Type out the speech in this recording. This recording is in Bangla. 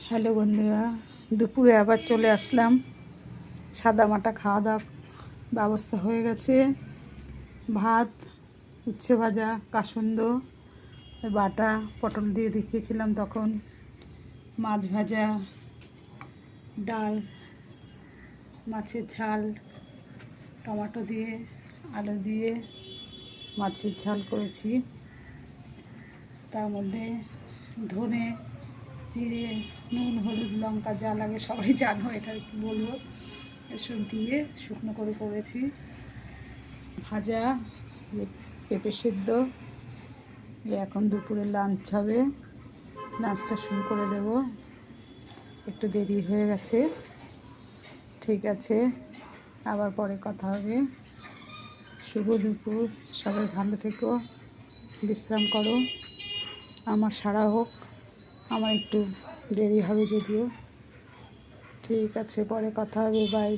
হ্যালো বন্ধুরা, দুপুরে আবার চলে আসলাম। সাদামাটা খাওয়া দাওয়া ব্যবস্থা হয়ে গেছে। ভাত, উচ্ছে ভাজা, কাসুন্দ, বাটা পটল দিয়ে দেখিয়েছিলাম তখন, মাছ ভাজা, ডাল, মাছের ঝাল, টমেটো দিয়ে আলু দিয়ে মাছের ঝাল করেছি। তার মধ্যে ধনে, জিরে, নুন, হলুদ, লঙ্কা যা লাগে সবাই জানো, এটা একটু বলবো, এসব দিয়ে শুকনো করে করেছি। ভাজা, পেঁপে সেদ্ধ। এখন দুপুরে লাঞ্চ হবে, লাঞ্চটা শুরু করে দেব। একটু দেরি হয়ে গেছে, ঠিক আছে, আবার পরে কথা হবে। শুভ দুপুর, সবাই ভালো থেকো, বিশ্রাম করো, আমার সারা হোক। আমার একটু দেরি হবে যদিও, ঠিক আছে, পরে কথা হবে, বাই।